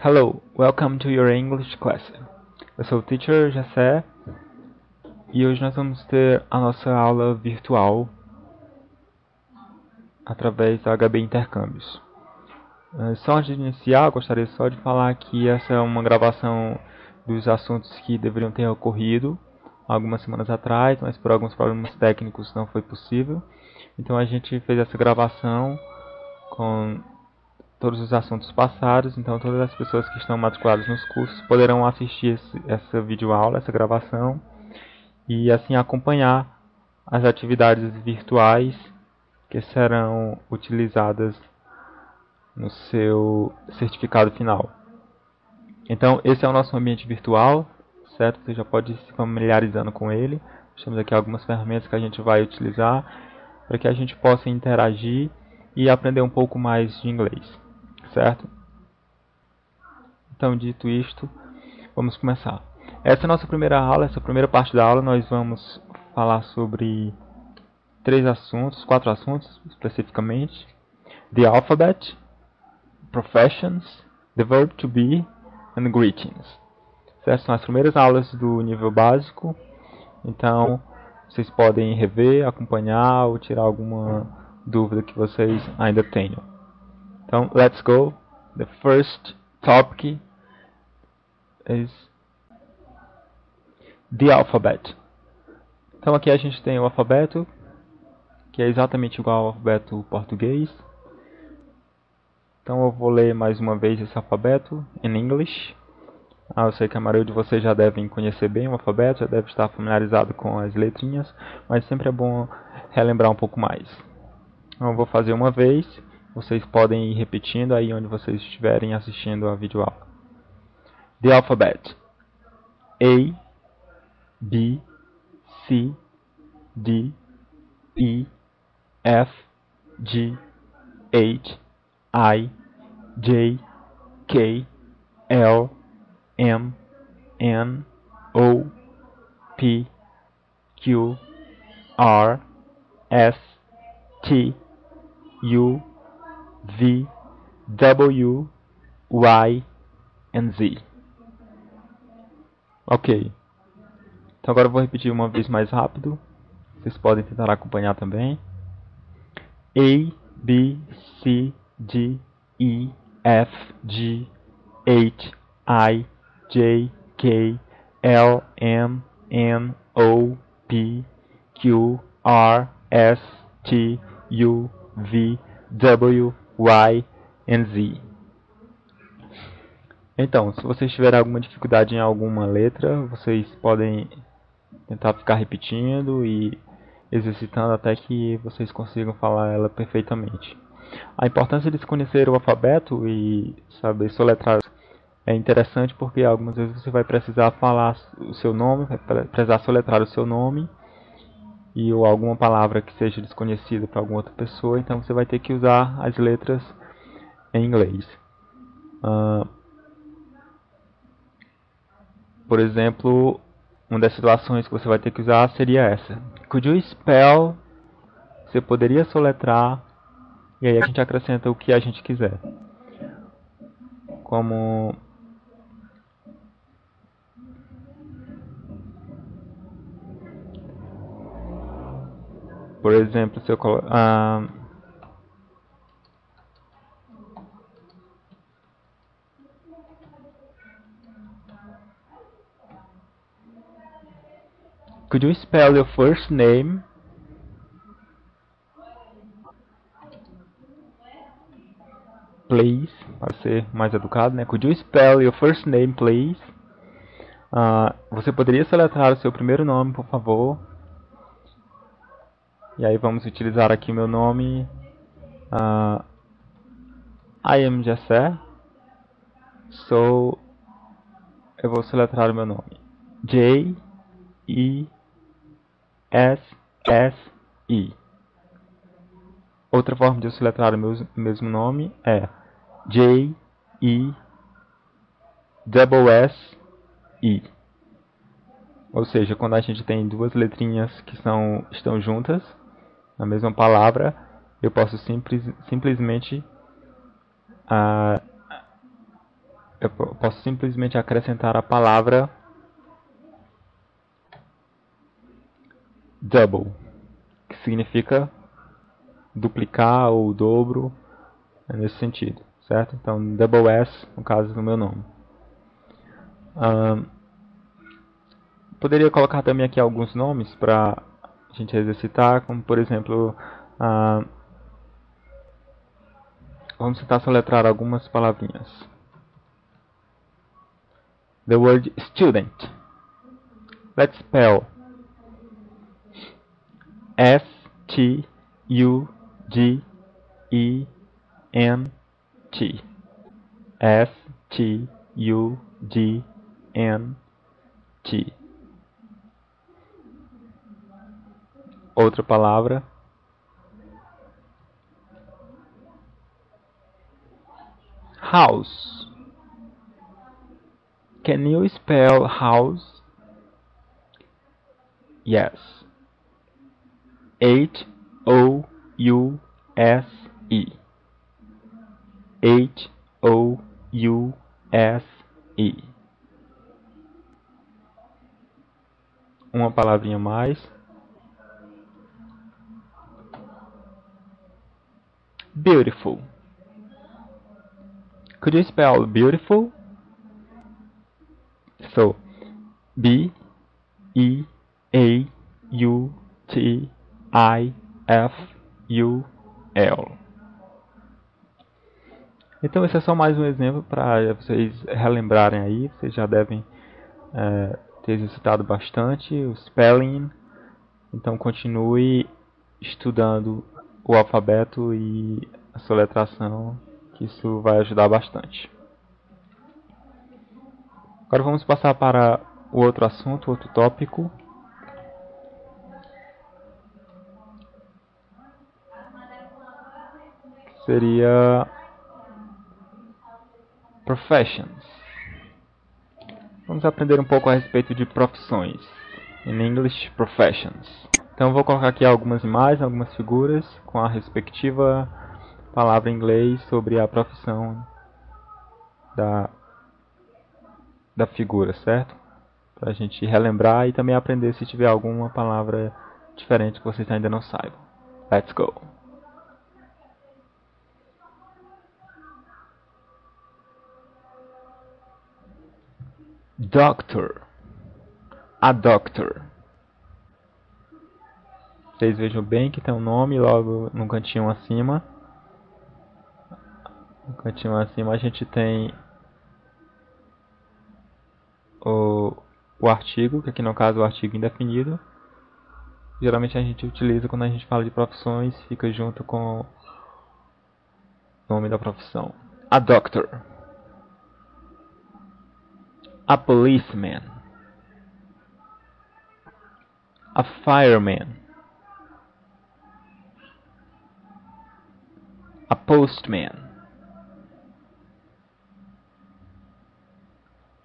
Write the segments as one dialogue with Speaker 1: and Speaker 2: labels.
Speaker 1: Hello, welcome to your English class. Eu sou o Teacher Jessé e hoje nós vamos ter a nossa aula virtual através da HB Intercâmbios. Só antes de iniciar, gostaria só de falar que essa é uma gravação dos assuntos que deveriam ter ocorrido algumas semanas atrás, mas por alguns problemas técnicos não foi possível. Então a gente fez essa gravação com todos os assuntos passados, então todas as pessoas que estão matriculadas nos cursos poderão assistir essa videoaula, essa gravação, e assim acompanhar as atividades virtuais que serão utilizadas no seu certificado final. Então esse é o nosso ambiente virtual, certo? Você já pode ir se familiarizando com ele. Temos aqui algumas ferramentas que a gente vai utilizar para que a gente possa interagir e aprender um pouco mais de inglês, certo? Então, dito isto, vamos começar. Essa é a nossa primeira aula, essa primeira parte da aula nós vamos falar sobre quatro assuntos especificamente: the alphabet, professions, the verb to be and greetings. Certo? São as primeiras aulas do nível básico, então vocês podem rever, acompanhar ou tirar alguma dúvida que vocês ainda tenham. Então, let's go. The first topic is the alphabet. Então aqui a gente tem o alfabeto, que é exatamente igual ao alfabeto português. Então eu vou ler mais uma vez esse alfabeto em English. Eu sei que a maioria de vocês já devem conhecer bem o alfabeto, já deve estar familiarizado com as letrinhas, mas sempre é bom relembrar um pouco mais. Então eu vou fazer uma vez, vocês podem ir repetindo aí onde vocês estiverem assistindo a videoaula. The alphabet: A, B, C, D, E, F, G, H, I, J, K, L, M, N, O, P, Q, R, S, T, U, V, W, Y and Z. Ok. Então agora eu vou repetir uma vez mais rápido. Vocês podem tentar acompanhar também. A, B, C, D, E, F, G, H, I, J, K, L, M, N, O, P, Q, R, S, T, U, V, W, Y and Z. Então, se vocês tiverem alguma dificuldade em alguma letra, vocês podem tentar ficar repetindo e exercitando até que vocês consigam falar ela perfeitamente. A importância de se conhecer o alfabeto e saber soletrar é interessante porque algumas vezes você vai precisar falar o seu nome, vai precisar soletrar o seu nome ou alguma palavra que seja desconhecida para alguma outra pessoa, então você vai ter que usar as letras em inglês. Por exemplo, uma das situações que você vai ter que usar seria essa. Could you spell? Você poderia soletrar, e aí a gente acrescenta o que a gente quiser. Como por exemplo, se eu colocar could you spell your first name? Please, para ser mais educado, né? Could you spell your first name, please? Você poderia soletrar o seu primeiro nome, por favor? E aí vamos utilizar aqui meu nome. I am Jessé. So, eu vou soletrar o meu nome. J-E-S-S-E. Outra forma de eu soletrar o meu mesmo nome é J-E-S-S-E. Ou seja, quando a gente tem duas letrinhas que estão juntas na mesma palavra, eu posso simplesmente eu posso simplesmente acrescentar a palavra double, que significa duplicar ou dobro, nesse sentido, certo? Então, double S, no caso do meu nome. Poderia colocar também aqui alguns nomes para a gente exercitar, como por exemplo, vamos tentar soletrar algumas palavrinhas. The word student. Let's spell S-T-U-D-E-N-T. S-T-U-D-N-T. Outra palavra. House. Can you spell house? Yes. H-O-U-S-E. H-O-U-S-E. Uma palavrinha mais. Beautiful. Could you spell beautiful? So, B-E-A-U-T-I-F-U-L. Então esse é só mais um exemplo para vocês relembrarem aí. Vocês já devem ter exercitado bastante o spelling. Então continue estudando o alfabeto e a soletração, que isso vai ajudar bastante. Agora vamos passar para o outro assunto, outro tópico. Seria professions. Vamos aprender um pouco a respeito de profissões. In English, professions. Então vou colocar aqui algumas imagens, algumas figuras com a respectiva palavra em inglês sobre a profissão da figura, certo? Para a gente relembrar e também aprender se tiver alguma palavra diferente que vocês ainda não saibam. Let's go! Doctor. A doctor. Vocês vejam bem que tem um nome logo no cantinho acima. No cantinho acima a gente tem o artigo, que aqui no caso é o artigo indefinido. Geralmente a gente utiliza quando a gente fala de profissões, fica junto com o nome da profissão. A doctor. A policeman. A fireman. A postman.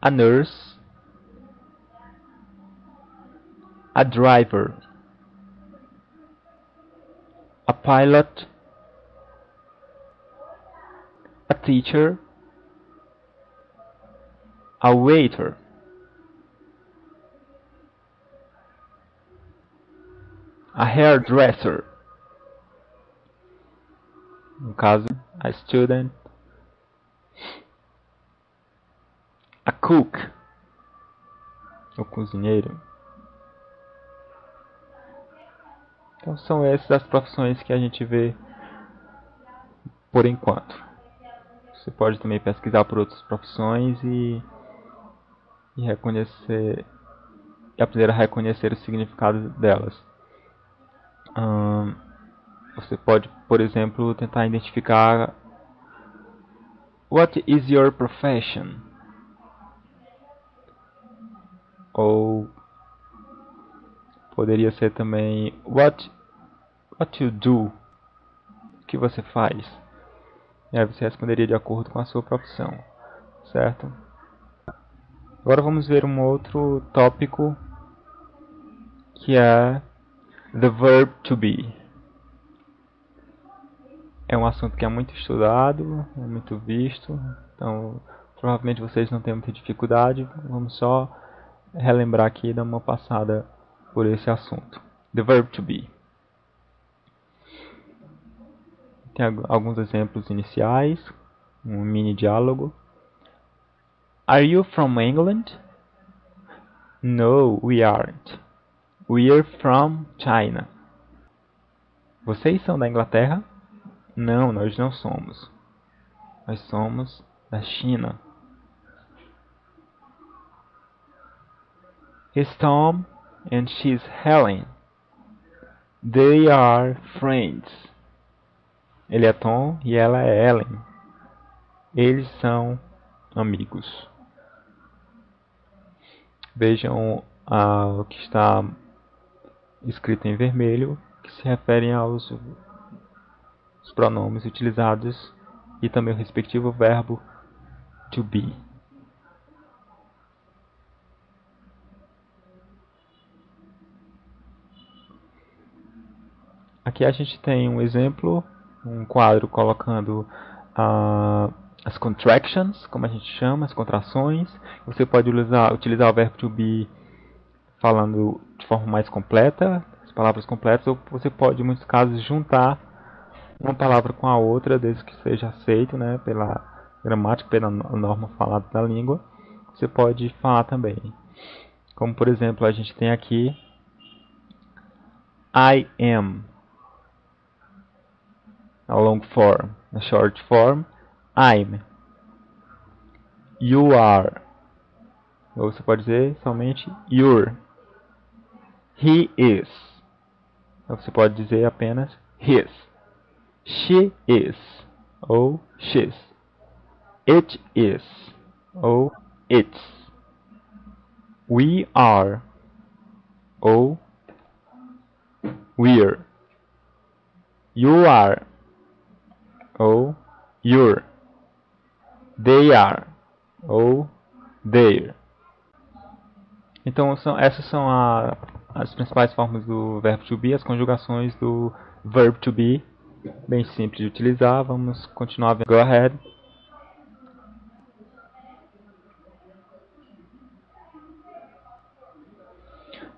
Speaker 1: A nurse. A driver. A pilot. A teacher. A waiter. A hairdresser. No caso, a student. A cook. O cozinheiro. Então são essas as profissões que a gente vê por enquanto. Você pode também pesquisar por outras profissões e reconhecer e aprender a reconhecer o significado delas. Você pode, por exemplo, tentar identificar What is your profession? Ou poderia ser também What you do? O que você faz? E aí você responderia de acordo com a sua profissão, certo? Agora vamos ver um outro tópico que é the verb to be. É um assunto que é muito estudado, é muito visto, então Provavelmente vocês não têm muita dificuldade. Vamos só relembrar aqui e dar uma passada por esse assunto. The verb to be. Tem alguns exemplos iniciais, um mini diálogo. Are you from England? No, we aren't. We're from China. Vocês são da Inglaterra? Não, nós não somos. Nós somos da China. He's Tom and she's Helen. They are friends. Ele é Tom e ela é Ellen. Eles são amigos. Vejam o que está escrito em vermelho, que se referem aos pronomes utilizados e também o respectivo verbo to be. Aqui a gente tem um exemplo, um quadro colocando as contractions, como a gente chama, as contrações. Você pode utilizar o verbo to be falando de forma mais completa, as palavras completas, ou você pode, em muitos casos, juntar uma palavra com a outra, desde que seja aceito, né, pela gramática, pela norma falada da língua. Você pode falar também. Como, por exemplo, a gente tem aqui I am. A long form, a short form, I'm. You are. Ou você pode dizer somente you're. He is. Ou você pode dizer apenas his. She is. Ou she's. It is. Ou it's. We are. Ou we're. You are. Ou you're. They are. Ou they're. Então essas são as principais formas do verbo to be, as conjugações do verb to be, bem simples de utilizar. Vamos continuar vendo. Go ahead.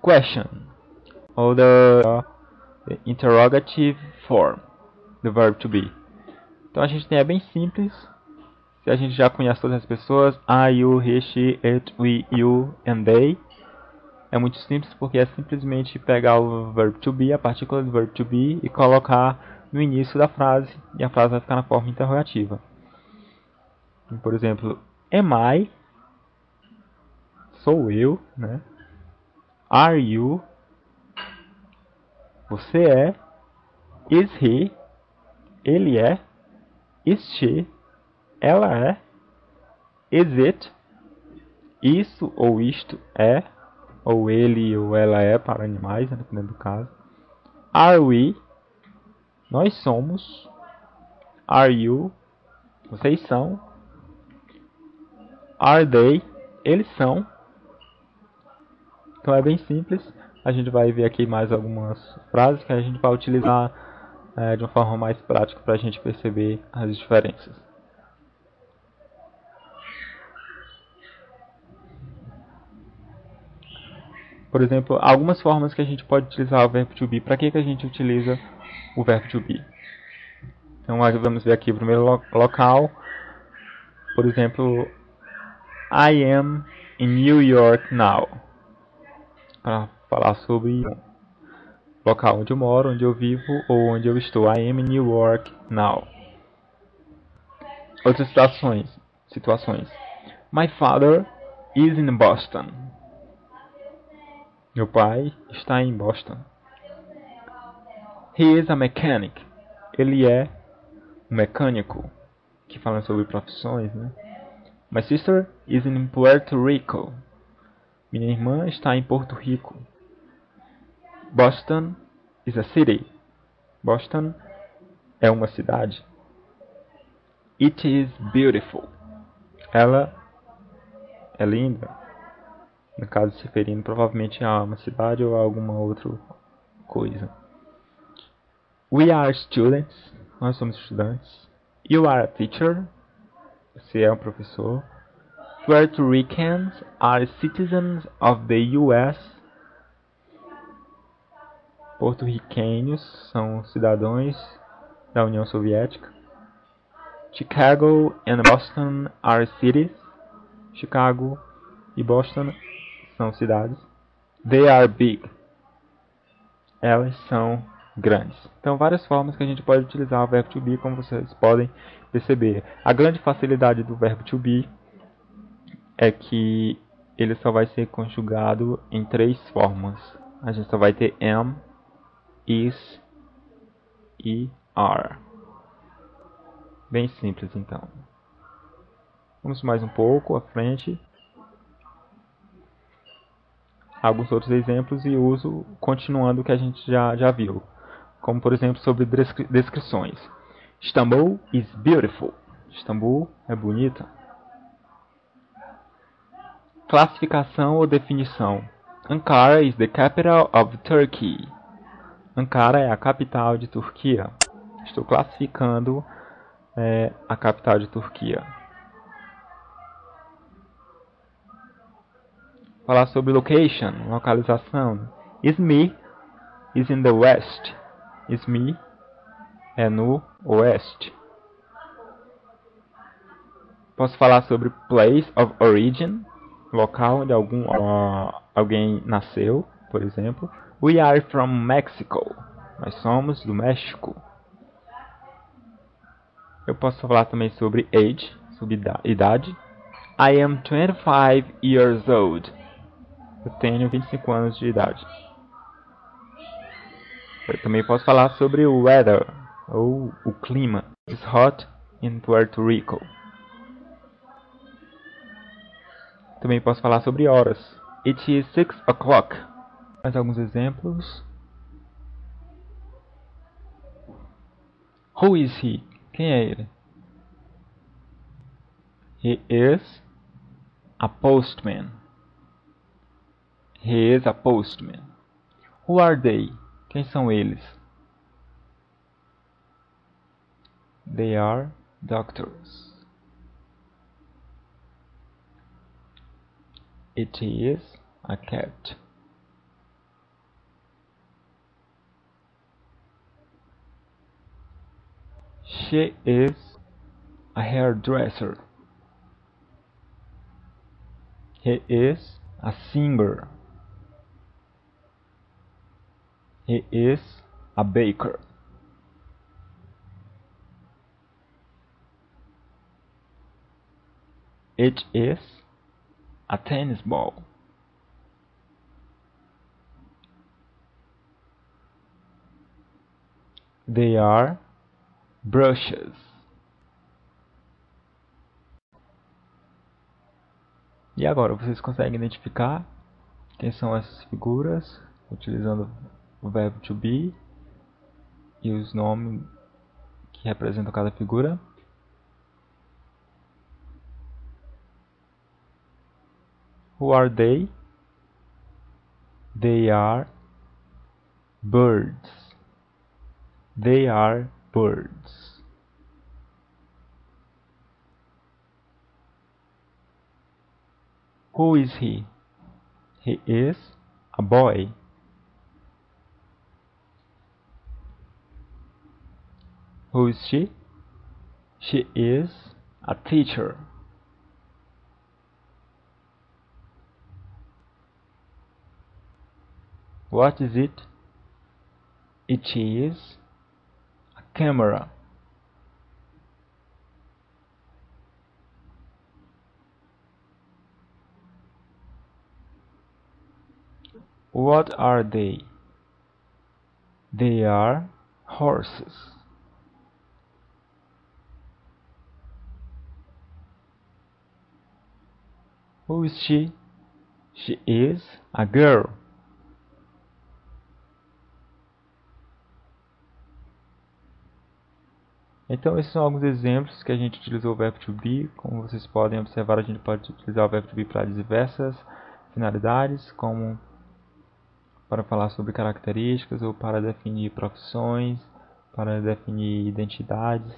Speaker 1: Question, ou the interrogative form do verb to be. Então a gente tem, é bem simples. Se a gente já conhece todas as pessoas, I, you, he, she, it, we, you and they, é muito simples porque é simplesmente pegar o verb to be, a partícula do verb to be, e colocar no início da frase, e a frase vai ficar na forma interrogativa. Por exemplo, am I? Sou eu, né? Are you? Você é? Is he? Ele é? Is she? Ela é? Is it? Isso ou isto é? Ou ele ou ela é para animais, né, dependendo do caso. Are we? Nós somos. Are you? Vocês são. Are they? Eles são. Então é bem simples. A gente vai ver aqui mais algumas frases que a gente vai utilizar de uma forma mais prática para a gente perceber as diferenças. Por exemplo, algumas formas que a gente pode utilizar o verbo to be. Para que a gente utiliza o verbo to be? Então vamos ver aqui o primeiro local. Por exemplo, I am in New York now. Para falar sobre o local onde eu moro, onde eu vivo ou onde eu estou. I am in New York now. Outras situações. My father is in Boston. Meu pai está em Boston. He is a mechanic. Ele é um mecânico. Que fala sobre profissões, né? My sister is in Puerto Rico. Minha irmã está em Porto Rico. Boston is a city. Boston é uma cidade. It is beautiful. Ela é linda. No caso, se referindo provavelmente a uma cidade ou a alguma outra coisa. We are students. Nós somos estudantes. You are a teacher. Você é um professor. Puerto Ricans are citizens of the U.S. Porto-riquenhos são cidadãos da União Soviética. Chicago and Boston are cities. Chicago e Boston são cidades. They are big. Elas são grandes. Então, várias formas que a gente pode utilizar o verbo to be, como vocês podem perceber. A grande facilidade do verbo to be é que ele só vai ser conjugado em 3 formas. A gente só vai ter am, is e are. Bem simples, então. Vamos mais um pouco à frente. Alguns outros exemplos e uso continuando o que a gente já viu. Como, por exemplo, sobre descrições. Istanbul is beautiful. Istambul é bonita. Classificação ou definição. Ankara is the capital of Turkey. Ankara é a capital de Turquia. Estou classificando a capital de Turquia. Falar sobre location, localização. Izmir is in the west. Izmir é no oeste. Posso falar sobre place of origin, local onde alguém nasceu, por exemplo. We are from Mexico. Nós somos do México. Eu posso falar também sobre age, sobre idade. I am 25 years old. Eu tenho 25 anos de idade. Eu também posso falar sobre o weather, ou o clima. It's hot in Puerto Rico. Também posso falar sobre horas. It is 6 o'clock. Mais alguns exemplos. Who is he? Quem é ele? He is a postman. He is a postman. Who are they? Quem são eles? They are doctors. It is a cat. She is a hairdresser. He is a singer. He is a baker. It is a tennis ball. They are brushes. E agora, vocês conseguem identificar quem são essas figuras utilizando o verbo to be e os nomes que representam cada figura? Who are they? They are birds. They are birds. Who is he? He is a boy. Who is she? She is a teacher. What is it? It is a camera. What are they? They are horses. Who is she? She is a girl. Então esses são alguns exemplos que a gente utilizou o verbo to be. Como vocês podem observar, a gente pode utilizar o verbo to be para diversas finalidades, como para falar sobre características ou para definir profissões, para definir identidades.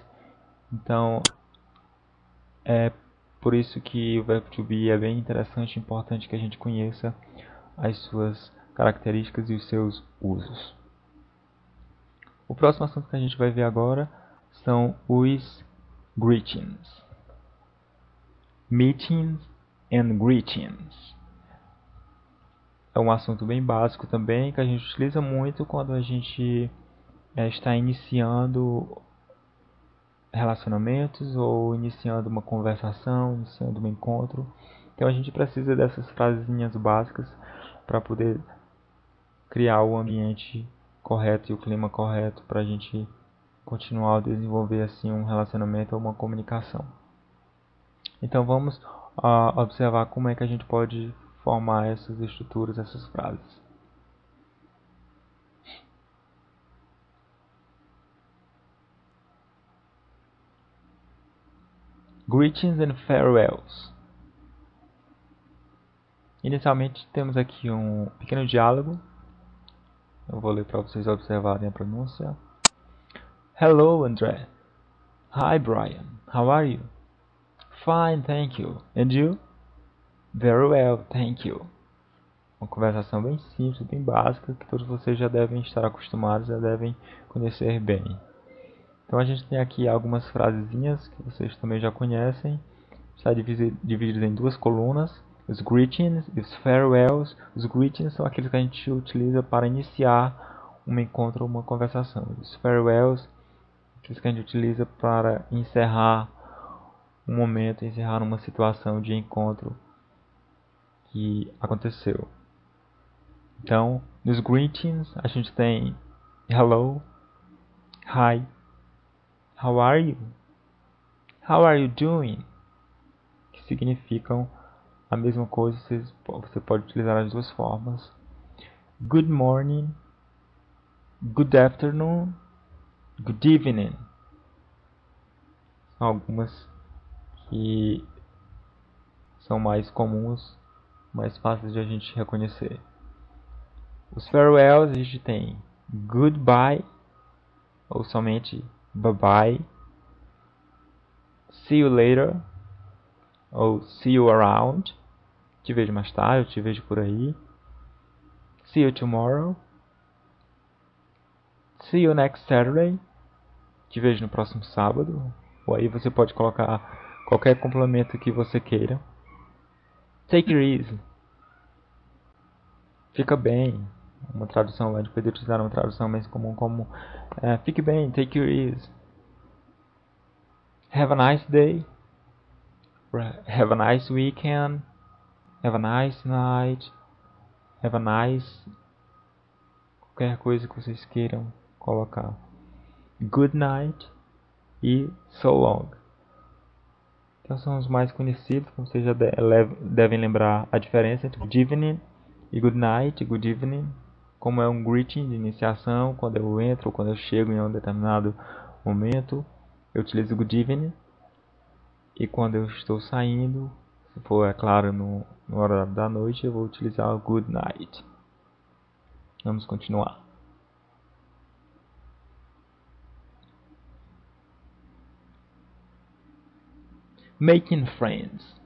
Speaker 1: Então, Por isso que o verbo to be é bem interessante e importante que a gente conheça as suas características e os seus usos. O próximo assunto que a gente vai ver agora são os greetings. Meetings and greetings. É um assunto bem básico também, que a gente utiliza muito quando a gente está iniciando relacionamentos ou iniciando uma conversação, iniciando um encontro. Então a gente precisa dessas frasezinhas básicas para poder criar o ambiente correto e o clima correto para a gente continuar a desenvolver assim um relacionamento ou uma comunicação. Então vamos observar como é que a gente pode formar essas estruturas, essas frases. Greetings and farewells. Inicialmente temos aqui um pequeno diálogo. Eu vou ler para vocês observarem a pronúncia. Hello, André. Hi, Brian. How are you? Fine, thank you. And you? Very well, thank you. Uma conversação bem simples, bem básica, que todos vocês já devem estar acostumados, já devem conhecer bem. Então a gente tem aqui algumas frasezinhas que vocês também já conhecem. Está dividido em duas colunas. Os greetings e os farewells. Os greetings são aqueles que a gente utiliza para iniciar um encontro ou uma conversação. Os farewells, aqueles que a gente utiliza para encerrar um momento, encerrar uma situação de encontro que aconteceu. Então, nos greetings a gente tem hello, hi, how are you, how are you doing, que significam a mesma coisa, você pode utilizar as duas formas. Good morning, good afternoon, good evening. São algumas que são mais comuns, mais fáceis de a gente reconhecer. Os farewells a gente tem goodbye, ou somente bye bye, see you later, ou see you around, te vejo mais tarde, eu te vejo por aí, see you tomorrow, see you next Saturday, te vejo no próximo sábado, ou aí você pode colocar qualquer complemento que você queira. Take it easy, fica bem. Uma tradução, a gente poderia utilizar uma tradução mais comum como fique bem, take it easy. Have a nice day, have a nice weekend, have a nice night, have a nice... qualquer coisa que vocês queiram colocar. Good night e so long. Então são os mais conhecidos, como vocês já devem lembrar a diferença entre good evening e good night. Good evening, como é um greeting de iniciação, quando eu entro ou quando eu chego em um determinado momento, eu utilizo good evening. E quando eu estou saindo, se for, é claro, no horário da noite, eu vou utilizar o good night. Vamos continuar. Making friends.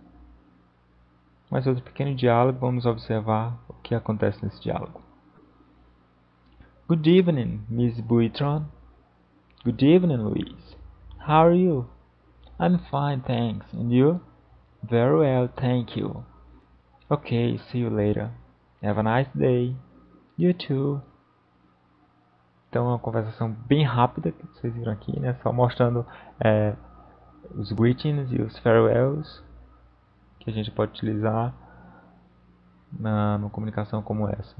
Speaker 1: Mais outro pequeno diálogo, vamos observar o que acontece nesse diálogo. Good evening, Miss Buitron. Good evening, Louise. How are you? I'm fine, thanks. And you? Very well, thank you. Okay, see you later. Have a nice day. You too. Então é uma conversação bem rápida que vocês viram aqui, né? Só mostrando os greetings e os farewells que a gente pode utilizar numa comunicação como essa.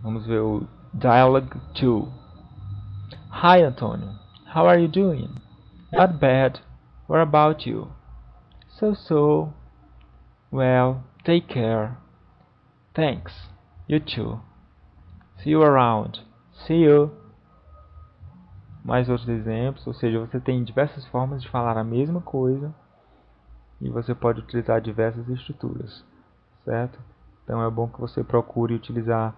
Speaker 1: Vamos ver o Dialogue 2. Hi, Antonio. How are you doing? Not bad. What about you? So. Well, take care. Thanks. You too. See you around. See you. Mais outros exemplos, ou seja, você tem diversas formas de falar a mesma coisa e você pode utilizar diversas estruturas, certo? Então é bom que você procure utilizar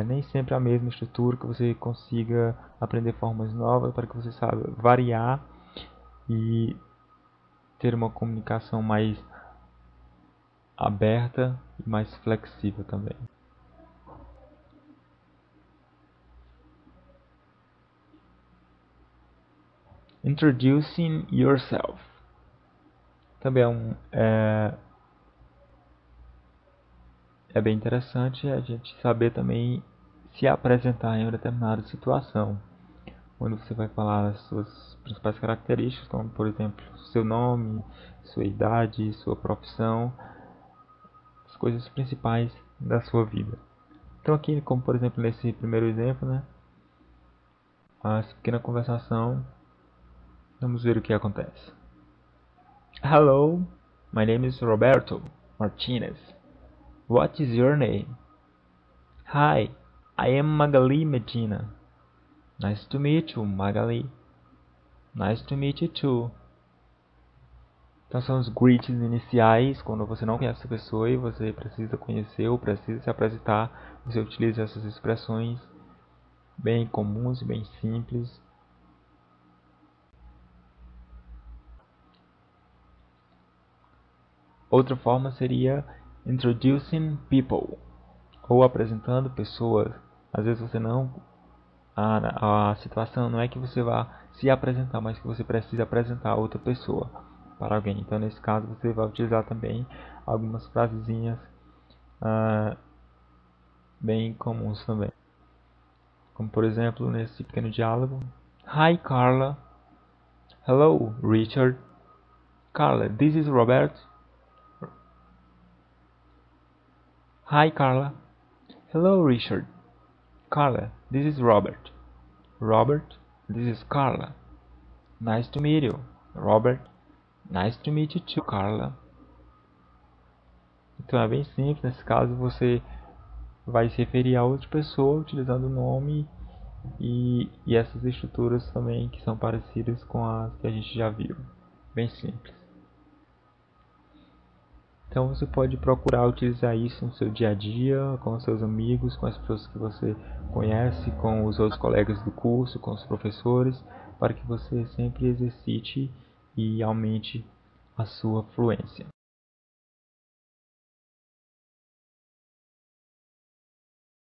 Speaker 1: nem sempre a mesma estrutura, que você consiga aprender formas novas para que você saiba variar e ter uma comunicação mais aberta e mais flexível também. Introducing yourself também é bem interessante a gente saber também se apresentar em uma determinada situação, onde você vai falar as suas principais características, como por exemplo seu nome, sua idade, sua profissão, as coisas principais da sua vida. Então aqui, como por exemplo nesse primeiro exemplo, né, essa pequena conversação, vamos ver o que acontece. Hello, my name is Roberto Martinez. What is your name? Hi, I am Magali Medina. Nice to meet you, Magali. Nice to meet you too. Então são os greetings iniciais, quando você não conhece a pessoa e você precisa conhecer ou precisa se apresentar. Você utiliza essas expressões bem comuns e bem simples. Outra forma seria introducing people, ou apresentando pessoas. Às vezes você não... A situação não é que você vá se apresentar, mas que você precisa apresentar outra pessoa para alguém. Então nesse caso você vai utilizar também algumas frasezinhas bem comuns também. Como por exemplo nesse pequeno diálogo. Hi Carla. Hello Richard. Carla, this is Robert. Hi Carla. Hello Richard. Carla, this is Robert. Robert, this is Carla. Nice to meet you, Robert. Nice to meet you too, Carla. Então é bem simples, nesse caso você vai se referir a outra pessoa utilizando o nome e essas estruturas também que são parecidas com as que a gente já viu. Bem simples. Então você pode procurar utilizar isso no seu dia a dia, com os seus amigos, com as pessoas que você conhece, com os outros colegas do curso, com os professores, para que você sempre exercite e aumente a sua fluência.